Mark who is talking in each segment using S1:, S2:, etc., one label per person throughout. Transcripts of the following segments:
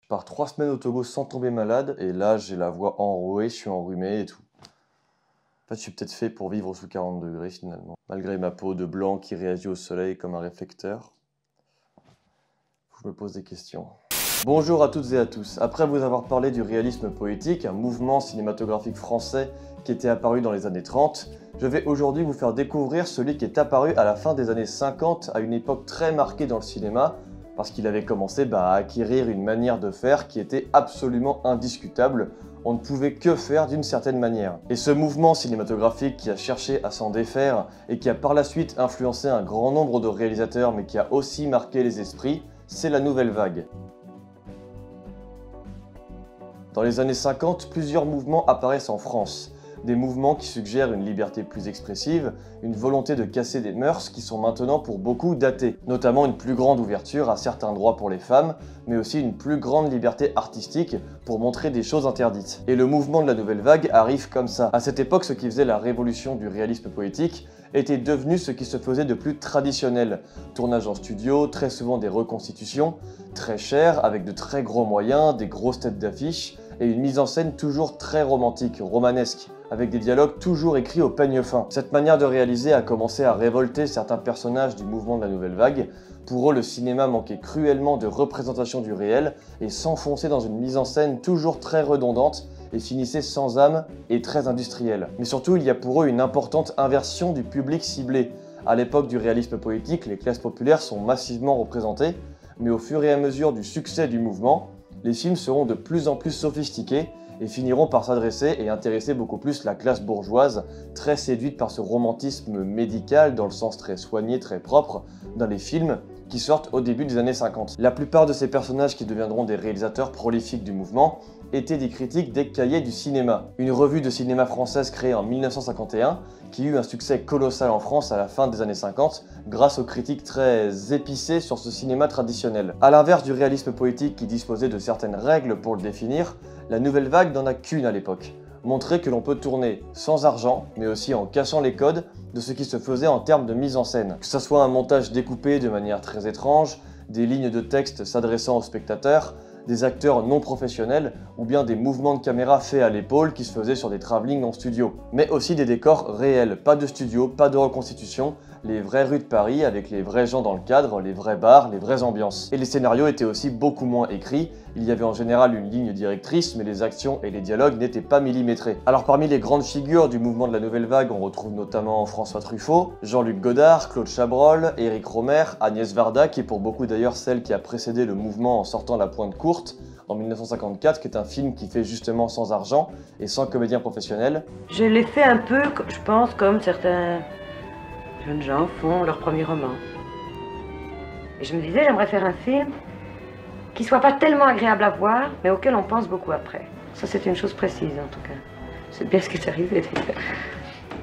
S1: Je pars 3 semaines au Togo sans tomber malade, et là j'ai la voix enrouée, je suis enrhumé et tout. En fait, je suis peut-être fait pour vivre sous 40 degrés finalement. Malgré ma peau de blanc qui réagit au soleil comme un réflecteur. Faut que je me pose des questions. Bonjour à toutes et à tous. Après vous avoir parlé du réalisme poétique, un mouvement cinématographique français qui était apparu dans les années 30, je vais aujourd'hui vous faire découvrir celui qui est apparu à la fin des années 50, à une époque très marquée dans le cinéma, parce qu'il avait commencé à acquérir une manière de faire qui était absolument indiscutable. On ne pouvait que faire d'une certaine manière. Et ce mouvement cinématographique qui a cherché à s'en défaire et qui a par la suite influencé un grand nombre de réalisateurs mais qui a aussi marqué les esprits, c'est la Nouvelle Vague. Dans les années 50, plusieurs mouvements apparaissent en France. Des mouvements qui suggèrent une liberté plus expressive, une volonté de casser des mœurs qui sont maintenant pour beaucoup datées, notamment une plus grande ouverture à certains droits pour les femmes, mais aussi une plus grande liberté artistique pour montrer des choses interdites. Et le mouvement de la Nouvelle Vague arrive comme ça. À cette époque, ce qui faisait la révolution du réalisme poétique était devenu ce qui se faisait de plus traditionnel. Tournage en studio, très souvent des reconstitutions, très cher, avec de très gros moyens, des grosses têtes d'affiche, et une mise en scène toujours très romantique, romanesque, avec des dialogues toujours écrits au peigne fin. Cette manière de réaliser a commencé à révolter certains personnages du mouvement de la Nouvelle Vague. Pour eux, le cinéma manquait cruellement de représentation du réel et s'enfonçait dans une mise en scène toujours très redondante et finissait sans âme et très industrielle. Mais surtout, il y a pour eux une importante inversion du public ciblé. À l'époque du réalisme poétique, les classes populaires sont massivement représentées, mais au fur et à mesure du succès du mouvement, les films seront de plus en plus sophistiqués et finiront par s'adresser et intéresser beaucoup plus la classe bourgeoise, très séduite par ce romantisme médical dans le sens très soigné, très propre, dans les films qui sortent au début des années 50. La plupart de ces personnages qui deviendront des réalisateurs prolifiques du mouvement étaient des critiques des cahiers du cinéma, une revue de cinéma française créée en 1951 qui eut un succès colossal en France à la fin des années 50 grâce aux critiques très épicées sur ce cinéma traditionnel. A l'inverse du réalisme poétique qui disposait de certaines règles pour le définir, la Nouvelle Vague n'en a qu'une à l'époque. Montrer que l'on peut tourner sans argent, mais aussi en cassant les codes de ce qui se faisait en termes de mise en scène. Que ce soit un montage découpé de manière très étrange, des lignes de texte s'adressant aux spectateurs, des acteurs non professionnels ou bien des mouvements de caméra faits à l'épaule qui se faisaient sur des travelling en studio. Mais aussi des décors réels, pas de studio, pas de reconstitution, les vraies rues de Paris avec les vrais gens dans le cadre, les vrais bars, les vraies ambiances. Et les scénarios étaient aussi beaucoup moins écrits, il y avait en général une ligne directrice mais les actions et les dialogues n'étaient pas millimétrés. Alors parmi les grandes figures du mouvement de la Nouvelle Vague, on retrouve notamment François Truffaut, Jean-Luc Godard, Claude Chabrol, Éric Rohmer, Agnès Varda qui est pour beaucoup d'ailleurs celle qui a précédé le mouvement en sortant La Pointe Courte en 1954, qui est un film qui fait justement sans argent et sans comédien professionnel.
S2: Je l'ai fait un peu, je pense, comme certains jeunes gens font leur premier roman. Et je me disais, j'aimerais faire un film qui soit pas tellement agréable à voir, mais auquel on pense beaucoup après. Ça, c'est une chose précise, en tout cas. C'est bien ce qui est arrivé, d'ailleurs.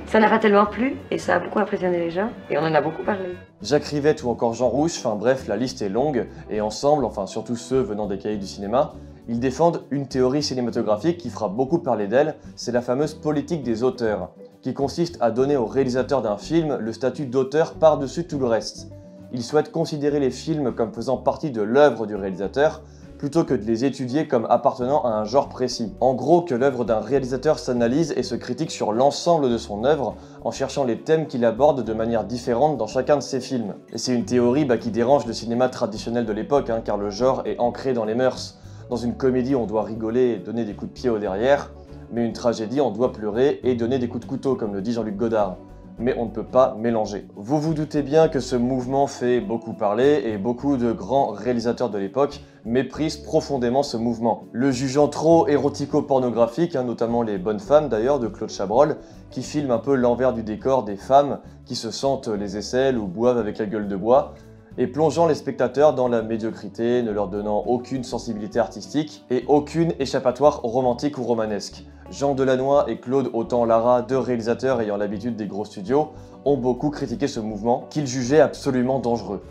S2: Ça n'a pas tellement plu, et ça a beaucoup impressionné les gens, et on en a beaucoup parlé.
S1: Jacques Rivette ou encore Jean Rouch, enfin bref, la liste est longue, et ensemble, enfin surtout ceux venant des cahiers du cinéma, ils défendent une théorie cinématographique qui fera beaucoup parler d'elle, c'est la fameuse politique des auteurs, qui consiste à donner au réalisateur d'un film le statut d'auteur par-dessus tout le reste. Ils souhaitent considérer les films comme faisant partie de l'œuvre du réalisateur, plutôt que de les étudier comme appartenant à un genre précis. En gros, que l'œuvre d'un réalisateur s'analyse et se critique sur l'ensemble de son œuvre, en cherchant les thèmes qu'il aborde de manière différente dans chacun de ses films. Et c'est une théorie qui dérange le cinéma traditionnel de l'époque, car le genre est ancré dans les mœurs. Dans une comédie, on doit rigoler et donner des coups de pied au derrière, mais une tragédie, on doit pleurer et donner des coups de couteau, comme le dit Jean-Luc Godard. Mais on ne peut pas mélanger. Vous vous doutez bien que ce mouvement fait beaucoup parler et beaucoup de grands réalisateurs de l'époque méprisent profondément ce mouvement. Le jugeant trop érotico-pornographique, notamment Les Bonnes Femmes d'ailleurs de Claude Chabrol, qui filme un peu l'envers du décor des femmes qui se sentent les aisselles ou boivent avec la gueule de bois, et plongeant les spectateurs dans la médiocrité, ne leur donnant aucune sensibilité artistique et aucune échappatoire romantique ou romanesque. Jean Delannoy et Claude Autant-Lara, deux réalisateurs ayant l'habitude des gros studios, ont beaucoup critiqué ce mouvement, qu'ils jugeaient absolument dangereux.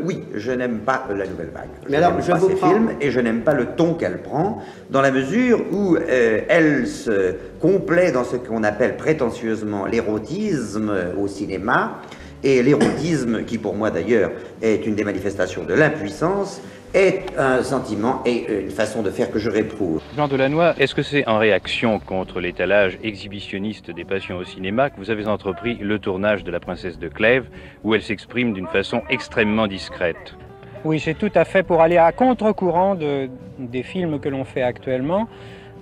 S3: Oui, je n'aime pas la Nouvelle Vague. Je n'aime pas ces films et je n'aime pas le ton qu'elle prend, dans la mesure où elle se complaît dans ce qu'on appelle prétentieusement l'érotisme au cinéma, et l'érotisme, qui pour moi d'ailleurs est une des manifestations de l'impuissance, est un sentiment et une façon de faire que je réprouve.
S4: Jean Delannoy, est-ce que c'est en réaction contre l'étalage exhibitionniste des passions au cinéma que vous avez entrepris le tournage de La Princesse de Clèves, où elle s'exprime d'une façon extrêmement discrète?
S5: Oui, c'est tout à fait pour aller à contre-courant des films que l'on fait actuellement,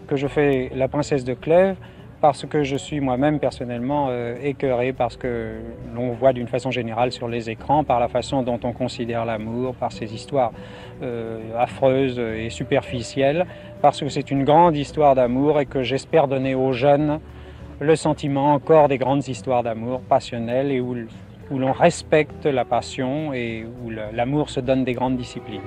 S5: que je fais La Princesse de Clèves, parce que je suis moi-même personnellement écœuré par ce que l'on voit d'une façon générale sur les écrans, par la façon dont on considère l'amour, par ces histoires affreuses et superficielles, parce que c'est une grande histoire d'amour et que j'espère donner aux jeunes le sentiment encore des grandes histoires d'amour passionnelles et où l'on respecte la passion et où l'amour se donne des grandes disciplines.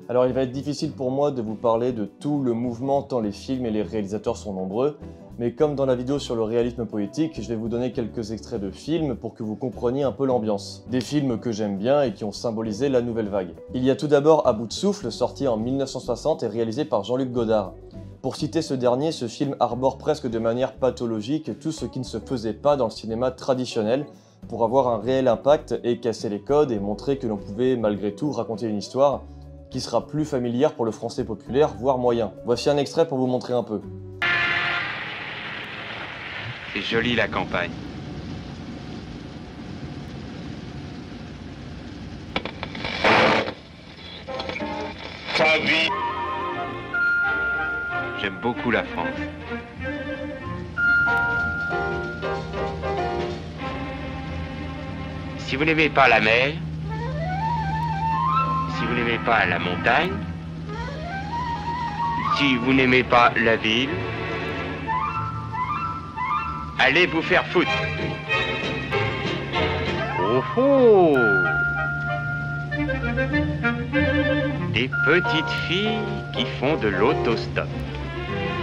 S1: Alors il va être difficile pour moi de vous parler de tout le mouvement tant les films et les réalisateurs sont nombreux, mais comme dans la vidéo sur le réalisme poétique, je vais vous donner quelques extraits de films pour que vous compreniez un peu l'ambiance. Des films que j'aime bien et qui ont symbolisé la nouvelle vague. Il y a tout d'abord À bout de souffle, sorti en 1960 et réalisé par Jean-Luc Godard. Pour citer ce dernier, ce film arbore presque de manière pathologique tout ce qui ne se faisait pas dans le cinéma traditionnel, pour avoir un réel impact et casser les codes et montrer que l'on pouvait malgré tout raconter une histoire qui sera plus familière pour le français populaire, voire moyen. Voici un extrait pour vous montrer un peu.
S6: C'est joli la campagne. J'aime beaucoup la France. Si vous n'aimez pas la mer, si vous n'aimez pas la montagne, si vous n'aimez pas la ville, allez vous faire foutre. Oh oh! Des petites filles qui font de l'autostop.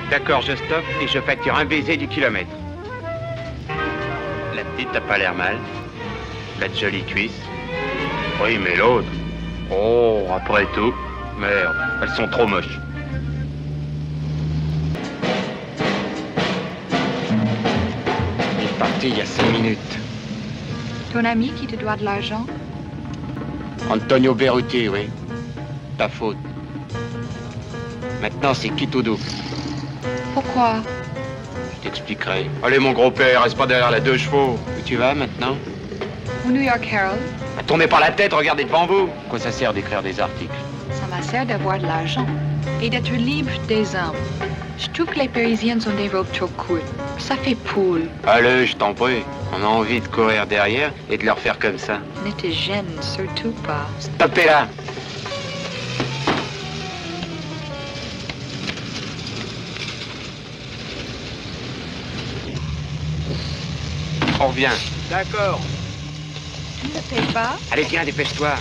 S6: D'accord, je stoppe et je facture un baiser du kilomètre. La petite n'a pas l'air mal. La de jolies cuisses. Oui, mais l'autre... Oh, après tout, merde, elles sont trop moches. Il est parti il y a 5 minutes.
S7: Ton ami qui te doit de l'argent?
S6: Antonio Berruti, oui. Ta faute. Maintenant, c'est quitte ou double.
S7: Pourquoi?
S6: Je t'expliquerai. Allez, mon gros père, reste pas derrière la 2 chevaux. Où tu vas maintenant?
S7: Au New York Herald.
S6: Tournez pas la tête, regardez devant vous. Quoi ça sert d'écrire des articles?
S7: Ça m'a sert d'avoir de l'argent et d'être libre des hommes. Je trouve que les Parisiennes ont des robes trop courtes. Ça fait poule.
S6: Allez, je t'en prie. On a envie de courir derrière et de leur faire comme ça.
S7: Ne te gêne surtout pas.
S6: Stoppez là! On revient. D'accord.
S7: Tu ne payes pas?
S6: Allez, viens, dépêche-toi.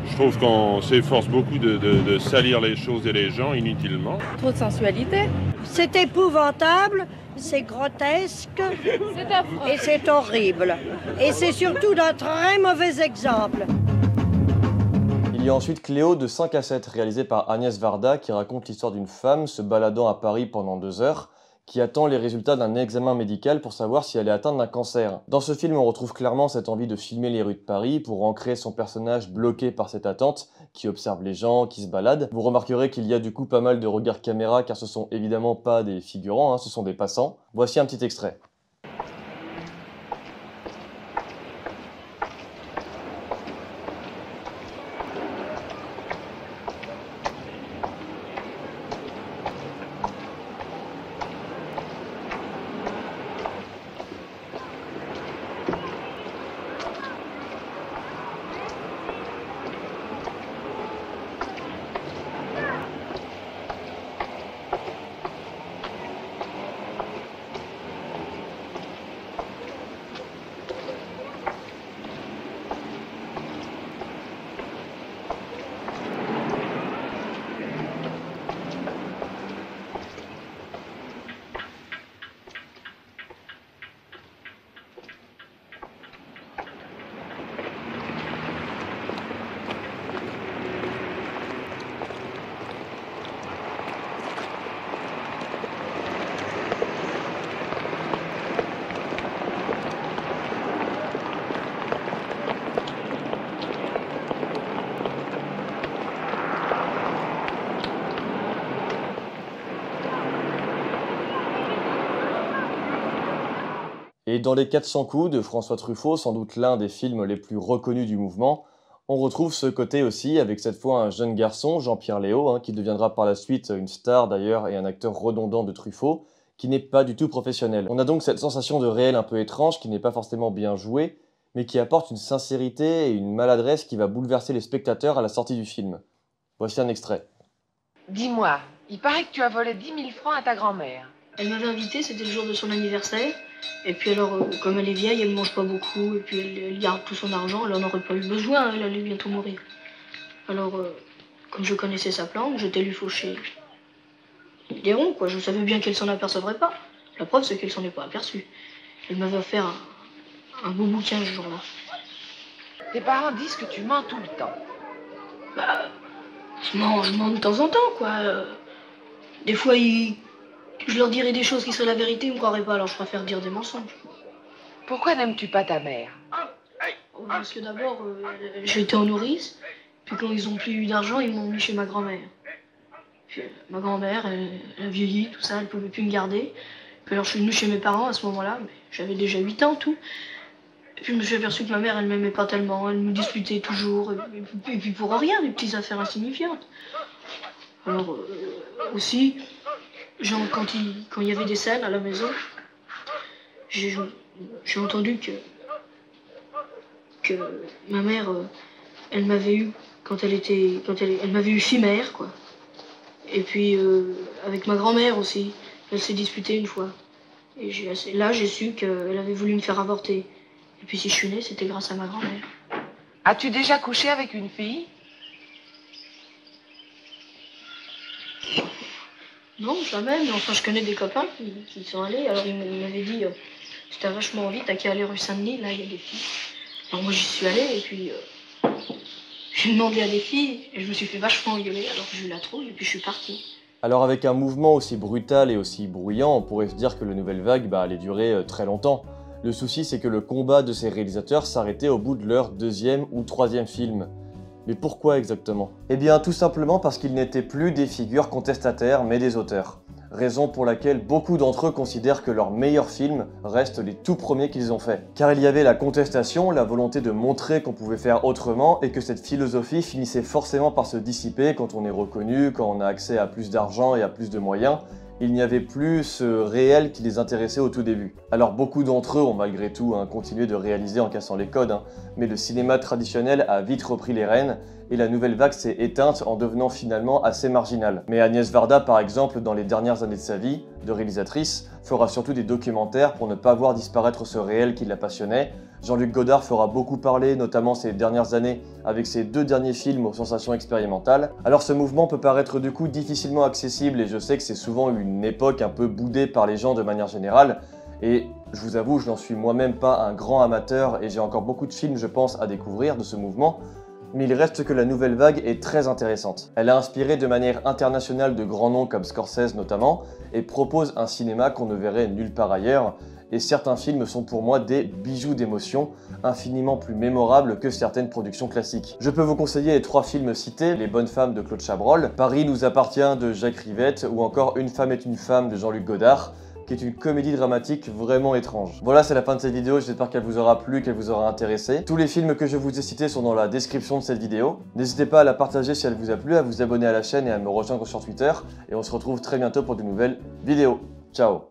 S8: Je trouve qu'on s'efforce beaucoup de salir les choses et les gens inutilement.
S9: Trop de sensualité.
S10: C'est épouvantable, c'est grotesque et c'est horrible. Et c'est surtout d'un très mauvais exemple.
S1: Il y a ensuite Cléo de 5 à 7, réalisé par Agnès Varda, qui raconte l'histoire d'une femme se baladant à Paris pendant 2 heures, qui attend les résultats d'un examen médical pour savoir si elle est atteinte d'un cancer. Dans ce film, on retrouve clairement cette envie de filmer les rues de Paris pour ancrer son personnage bloqué par cette attente, qui observe les gens, qui se baladent. Vous remarquerez qu'il y a du coup pas mal de regards caméra, car ce sont évidemment pas des figurants, ce sont des passants. Voici un petit extrait. Et dans Les 400 coups de François Truffaut, sans doute l'un des films les plus reconnus du mouvement, on retrouve ce côté aussi avec cette fois un jeune garçon, Jean-Pierre Léaud, qui deviendra par la suite une star d'ailleurs et un acteur redondant de Truffaut, qui n'est pas du tout professionnel. On a donc cette sensation de réel un peu étrange qui n'est pas forcément bien jouée, mais qui apporte une sincérité et une maladresse qui va bouleverser les spectateurs à la sortie du film. Voici un extrait.
S9: Dis-moi, il paraît que tu as volé 10 000 francs à ta grand-mère.
S11: Elle m'avait invité, c'était le jour de son anniversaire. Et puis alors, comme elle est vieille, elle ne mange pas beaucoup, et puis elle garde tout son argent, elle n'en aurait pas eu besoin, elle allait bientôt mourir. Alors, comme je connaissais sa plante, j'étais lui fauché des ronds, quoi. Je savais bien qu'elle s'en apercevrait pas. La preuve, c'est qu'elle s'en est pas aperçue. Elle m'avait offert un beau bouquin ce jour-là.
S9: Tes parents disent que tu mens tout le temps.
S11: Bah, je mens de temps en temps, quoi. Des fois, je leur dirais des choses qui seraient la vérité, ils me croiraient pas, alors je préfère dire des mensonges.
S9: Pourquoi n'aimes-tu pas ta mère?
S11: Parce que d'abord, j'étais en nourrice, puis quand ils ont plus eu d'argent, ils m'ont mis chez ma grand-mère. Puis ma grand-mère, elle a vieilli, tout ça, elle pouvait plus me garder. Puis alors je suis venue chez mes parents à ce moment-là, mais j'avais déjà 8 ans, tout. Et puis je me suis aperçu que ma mère, elle m'aimait pas tellement, elle me disputait toujours, et puis pour rien, des petites affaires insignifiantes. Alors, aussi, genre, quand il y avait des scènes à la maison, j'ai entendu que ma mère, elle m'avait eu elle m'avait eu fille-mère, quoi. Et puis avec ma grand-mère aussi, elle s'est disputée une fois. Et là, j'ai su qu'elle avait voulu me faire avorter. Et puis si je suis née, c'était grâce à ma grand-mère.
S9: As-tu déjà couché avec une fille?
S11: Non, jamais, mais enfin je connais des copains qui y sont allés, alors ils m'avaient dit si t'as vachement envie, t'as qu'à aller rue Saint-Denis, là il y a des filles. Alors moi j'y suis allée et puis j'ai demandé à des filles et je me suis fait vachement engueuler, alors j'ai eu la trouille et puis je suis partie.
S1: Alors avec un mouvement aussi brutal et aussi bruyant, on pourrait se dire que la nouvelle vague allait durer très longtemps. Le souci c'est que le combat de ces réalisateurs s'arrêtait au bout de leur 2e ou 3e film. Mais pourquoi exactement? Eh bien tout simplement parce qu'ils n'étaient plus des figures contestataires mais des auteurs. Raison pour laquelle beaucoup d'entre eux considèrent que leurs meilleurs films restent les tout premiers qu'ils ont faits. Car il y avait la contestation, la volonté de montrer qu'on pouvait faire autrement et que cette philosophie finissait forcément par se dissiper quand on est reconnu, quand on a accès à plus d'argent et à plus de moyens. Il n'y avait plus ce réel qui les intéressait au tout début. Alors beaucoup d'entre eux ont malgré tout continué de réaliser en cassant les codes, mais le cinéma traditionnel a vite repris les rênes et la nouvelle vague s'est éteinte en devenant finalement assez marginale. Mais Agnès Varda par exemple, dans les dernières années de sa vie, de réalisatrice, fera surtout des documentaires pour ne pas voir disparaître ce réel qui la passionnait. Jean-Luc Godard fera beaucoup parler, notamment ces dernières années, avec ses 2 derniers films aux sensations expérimentales. Alors ce mouvement peut paraître du coup difficilement accessible et je sais que c'est souvent une époque un peu boudée par les gens de manière générale. Et je vous avoue, je n'en suis moi-même pas un grand amateur et j'ai encore beaucoup de films, je pense, à découvrir de ce mouvement. Mais il reste que la nouvelle vague est très intéressante. Elle a inspiré de manière internationale de grands noms comme Scorsese notamment, et propose un cinéma qu'on ne verrait nulle part ailleurs. Et certains films sont pour moi des bijoux d'émotion, infiniment plus mémorables que certaines productions classiques. Je peux vous conseiller les 3 films cités, Les Bonnes Femmes de Claude Chabrol, Paris nous appartient de Jacques Rivette, ou encore Une femme est une femme de Jean-Luc Godard, qui est une comédie dramatique vraiment étrange. Voilà, c'est la fin de cette vidéo, j'espère qu'elle vous aura plu, qu'elle vous aura intéressé. Tous les films que je vous ai cités sont dans la description de cette vidéo. N'hésitez pas à la partager si elle vous a plu, à vous abonner à la chaîne et à me rejoindre sur Twitter. Et on se retrouve très bientôt pour de nouvelles vidéos. Ciao!